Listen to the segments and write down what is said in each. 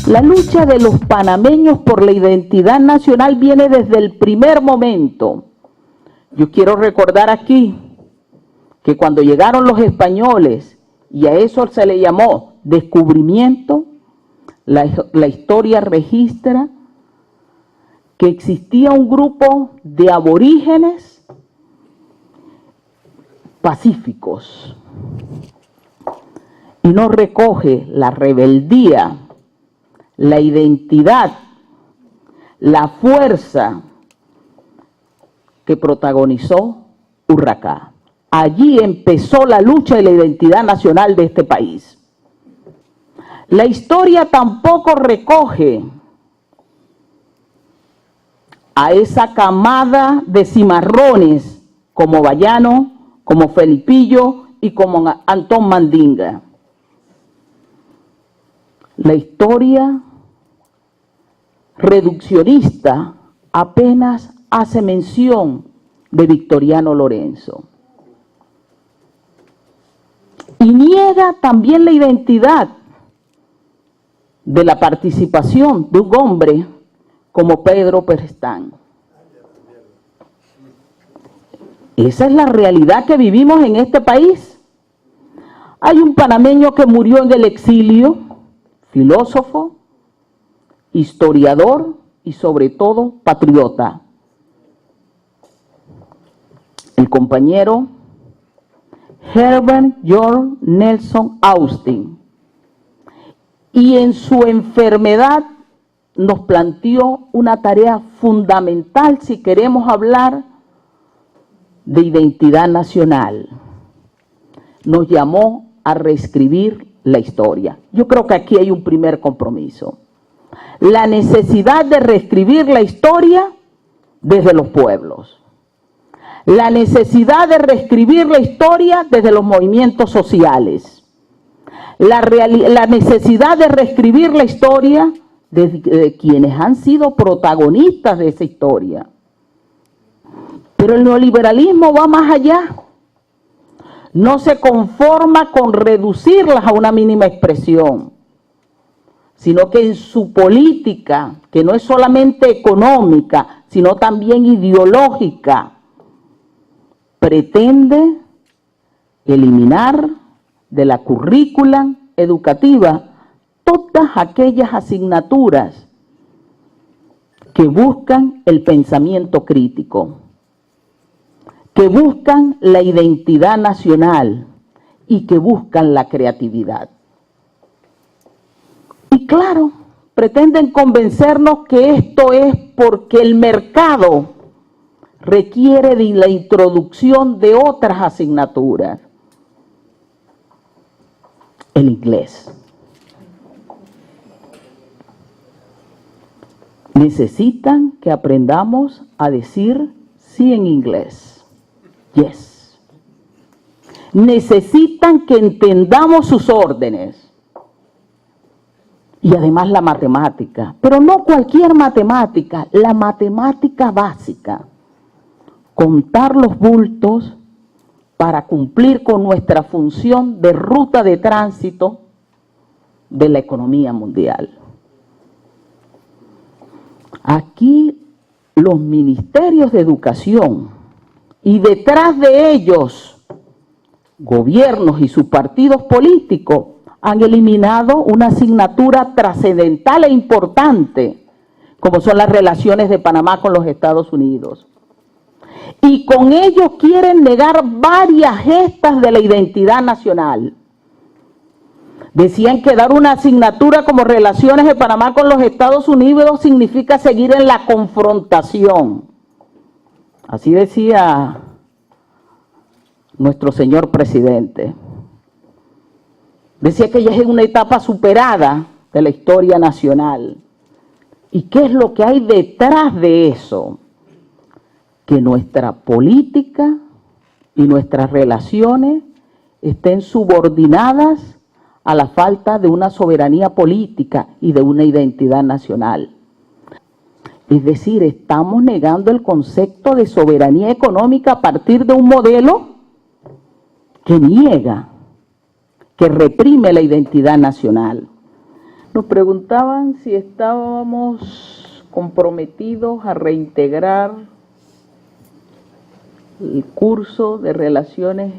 La lucha de los panameños por la identidad nacional viene desde el primer momento. Yo quiero recordar aquí que cuando llegaron los españoles, y a eso se le llamó descubrimiento, la historia registra que existía un grupo de aborígenes pacíficos y nos recoge la rebeldía, la identidad, la fuerza que protagonizó Urraca. Allí empezó la lucha de la identidad nacional de este país. La historia tampoco recoge a esa camada de cimarrones como Bayano, como Felipillo y como Antón Mandinga. La historia reduccionista apenas hace mención de Victoriano Lorenzo. Y niega también la identidad de la participación de un hombre como Pedro Perestán. Esa es la realidad que vivimos en este país. Hay un panameño que murió en el exilio, filósofo, historiador y sobre todo patriota. El compañero Herbert George Nelson Austin. Y en su enfermedad nos planteó una tarea fundamental si queremos hablar de identidad nacional. Nos llamó a reescribir la historia. Yo creo que aquí hay un primer compromiso. La necesidad de reescribir la historia desde los pueblos. La necesidad de reescribir la historia desde los movimientos sociales. La necesidad de reescribir la historia de quienes han sido protagonistas de esa historia. Pero el neoliberalismo va más allá. No se conforma con reducirlas a una mínima expresión, sino que en su política, que no es solamente económica, sino también ideológica, pretende eliminar de la currícula educativa todas aquellas asignaturas que buscan el pensamiento crítico, que buscan la identidad nacional y que buscan la creatividad. Y claro, pretenden convencernos que esto es porque el mercado requiere de la introducción de otras asignaturas. El inglés. Necesitan que aprendamos a decir sí en inglés. Yes. Necesitan que entendamos sus órdenes. Y además la matemática. Pero no cualquier matemática, la matemática básica. Contar los bultos para cumplir con nuestra función de ruta de tránsito de la economía mundial. Aquí los ministerios de educación y detrás de ellos gobiernos y sus partidos políticos han eliminado una asignatura trascendental e importante como son las relaciones de Panamá con los Estados Unidos. Y con ello quieren negar varias gestas de la identidad nacional. Decían que dar una asignatura como relaciones de Panamá con los Estados Unidos significa seguir en la confrontación. Así decía nuestro señor presidente. Decía que ya es una etapa superada de la historia nacional. ¿Y qué es lo que hay detrás de eso? Que nuestra política y nuestras relaciones estén subordinadas a la falta de una soberanía política y de una identidad nacional. Es decir, estamos negando el concepto de soberanía económica a partir de un modelo que niega, que reprime la identidad nacional. Nos preguntaban si estábamos comprometidos a reintegrar el curso de relaciones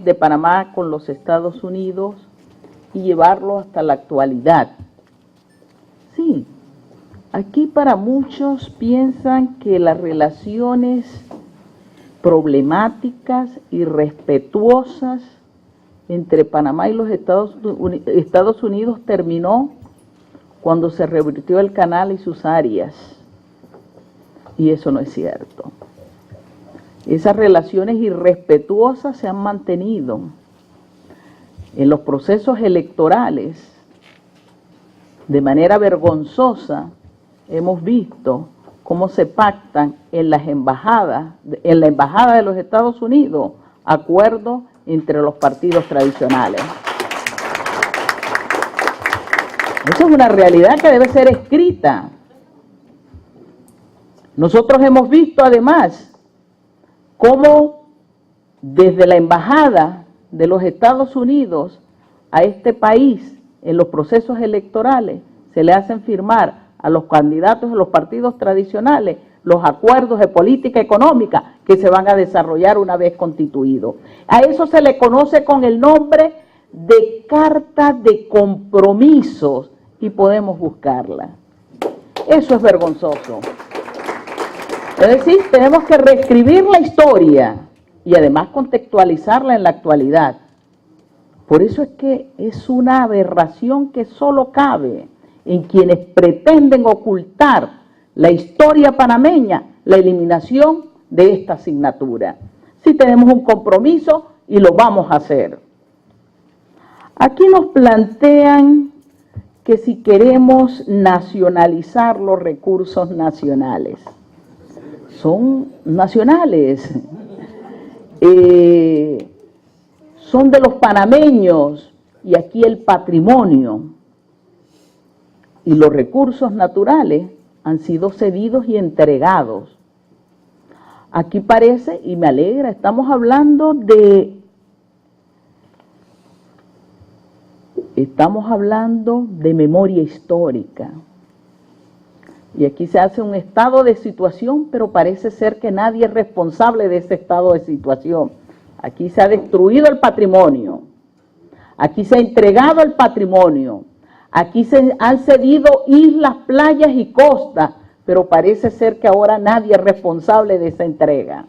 de Panamá con los Estados Unidos y llevarlo hasta la actualidad. Sí, aquí para muchos piensan que las relaciones problemáticas y respetuosas entre Panamá y los Estados Unidos terminó cuando se revirtió el canal y sus áreas. Y eso no es cierto. Esas relaciones irrespetuosas se han mantenido. En los procesos electorales, de manera vergonzosa, hemos visto cómo se pactan en las embajadas, en la embajada de los Estados Unidos, acuerdos entre los partidos tradicionales. Esa es una realidad que debe ser escrita. Nosotros hemos visto además cómo desde la embajada de los Estados Unidos a este país en los procesos electorales se le hacen firmar a los candidatos de los partidos tradicionales los acuerdos de política económica que se van a desarrollar una vez constituidos. A eso se le conoce con el nombre de carta de compromisos y podemos buscarla. Eso es vergonzoso. Es decir, tenemos que reescribir la historia y además contextualizarla en la actualidad. Por eso es que es una aberración que solo cabe en quienes pretenden ocultar la historia panameña, la eliminación de esta asignatura. Sí tenemos un compromiso y lo vamos a hacer. Aquí nos plantean que si queremos nacionalizar los recursos nacionales. Son nacionales, son de los panameños y aquí el patrimonio y los recursos naturales han sido cedidos y entregados. Aquí parece, y me alegra, estamos hablando de memoria histórica. Y aquí se hace un estado de situación, pero parece ser que nadie es responsable de ese estado de situación. Aquí se ha destruido el patrimonio, aquí se ha entregado el patrimonio, aquí se han cedido islas, playas y costas, pero parece ser que ahora nadie es responsable de esa entrega.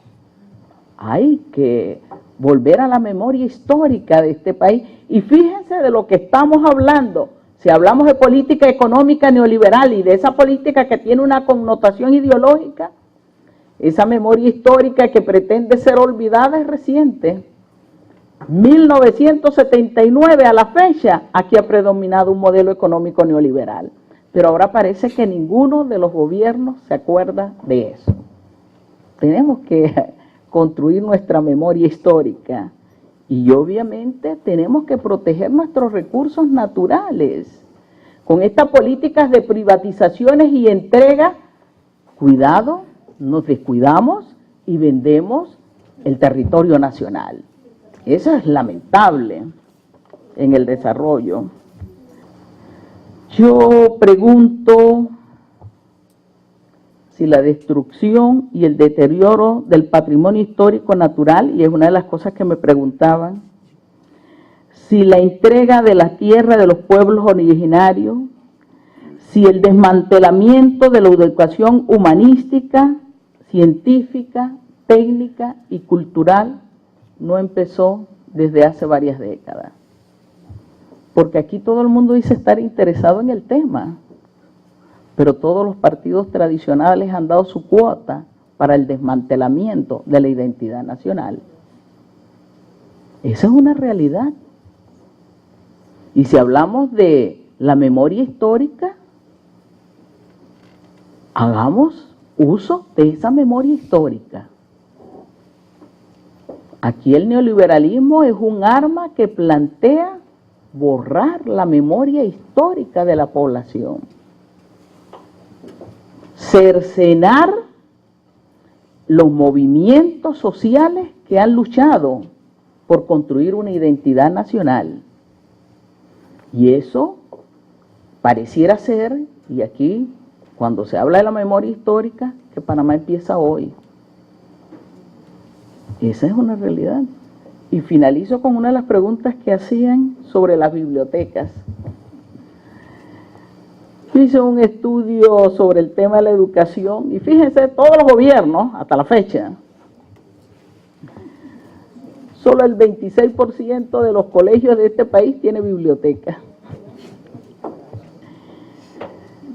Hay que volver a la memoria histórica de este país y fíjense de lo que estamos hablando. Si hablamos de política económica neoliberal y de esa política que tiene una connotación ideológica, esa memoria histórica que pretende ser olvidada es reciente. 1979 a la fecha, aquí ha predominado un modelo económico neoliberal. Pero ahora parece que ninguno de los gobiernos se acuerda de eso. Tenemos que construir nuestra memoria histórica. Y obviamente tenemos que proteger nuestros recursos naturales. Con estas políticas de privatizaciones y entrega, cuidado, nos descuidamos y vendemos el territorio nacional. Eso es lamentable en el desarrollo. Yo pregunto si la destrucción y el deterioro del patrimonio histórico natural, y es una de las cosas que me preguntaban, si la entrega de la tierra de los pueblos originarios, si el desmantelamiento de la educación humanística, científica, técnica y cultural no empezó desde hace varias décadas. Porque aquí todo el mundo dice estar interesado en el tema, pero todos los partidos tradicionales han dado su cuota para el desmantelamiento de la identidad nacional. Esa es una realidad. Y si hablamos de la memoria histórica, hagamos uso de esa memoria histórica. Aquí el neoliberalismo es un arma que plantea borrar la memoria histórica de la población. Cercenar los movimientos sociales que han luchado por construir una identidad nacional. Y eso pareciera ser, y aquí cuando se habla de la memoria histórica, que Panamá empieza hoy. Esa es una realidad. Y finalizo con una de las preguntas que hacían sobre las bibliotecas. Yo hice un estudio sobre el tema de la educación y fíjense, todos los gobiernos, hasta la fecha, solo el 26% de los colegios de este país tiene biblioteca.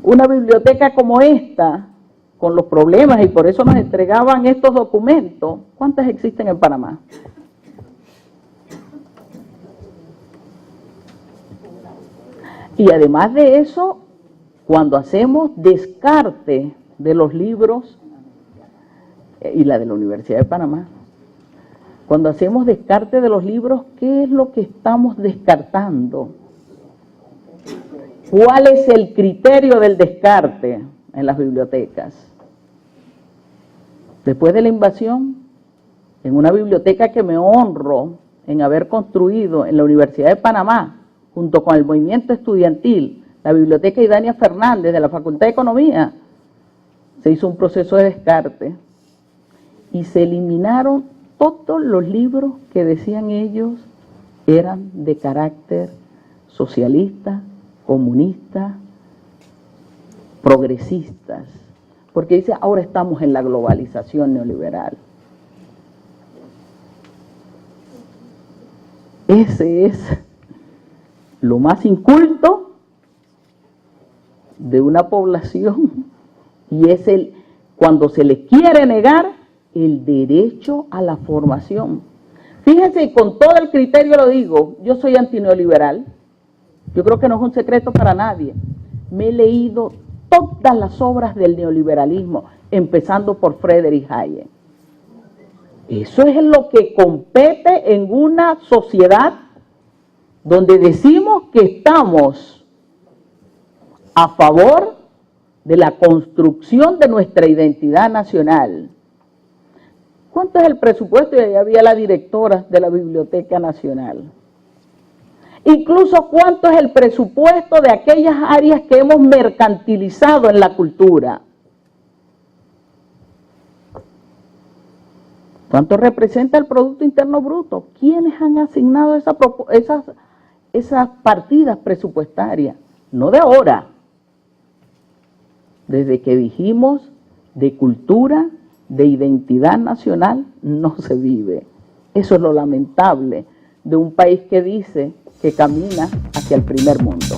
Una biblioteca como esta, con los problemas, y por eso nos entregaban estos documentos, ¿cuántas existen en Panamá? Y además de eso, cuando hacemos descarte de los libros, y la de la Universidad de Panamá, cuando hacemos descarte de los libros, ¿qué es lo que estamos descartando? ¿Cuál es el criterio del descarte en las bibliotecas? Después de la invasión, en una biblioteca que me honro en haber construido en la Universidad de Panamá, junto con el movimiento estudiantil, la biblioteca Idania Fernández de la Facultad de Economía, se hizo un proceso de descarte y se eliminaron todos los libros que decían ellos eran de carácter socialista, comunista, progresistas, porque dice, ahora estamos en la globalización neoliberal. Ese es lo más inculto de una población y es cuando se le quiere negar el derecho a la formación. Fíjense, con todo el criterio lo digo, yo soy antineoliberal, yo creo que no es un secreto para nadie. Me he leído todas las obras del neoliberalismo, empezando por Friedrich Hayek. Eso es lo que compete en una sociedad donde decimos que estamos a favor de la construcción de nuestra identidad nacional. ¿Cuánto es el presupuesto? Y ahí había la directora de la Biblioteca Nacional. Incluso cuánto es el presupuesto de aquellas áreas que hemos mercantilizado en la cultura. ¿Cuánto representa el Producto Interno Bruto? ¿Quiénes han asignado esas partidas presupuestarias? No de ahora. Desde que dijimos de cultura, de identidad nacional, no se vive. Eso es lo lamentable de un país que dice que camina hacia el primer mundo.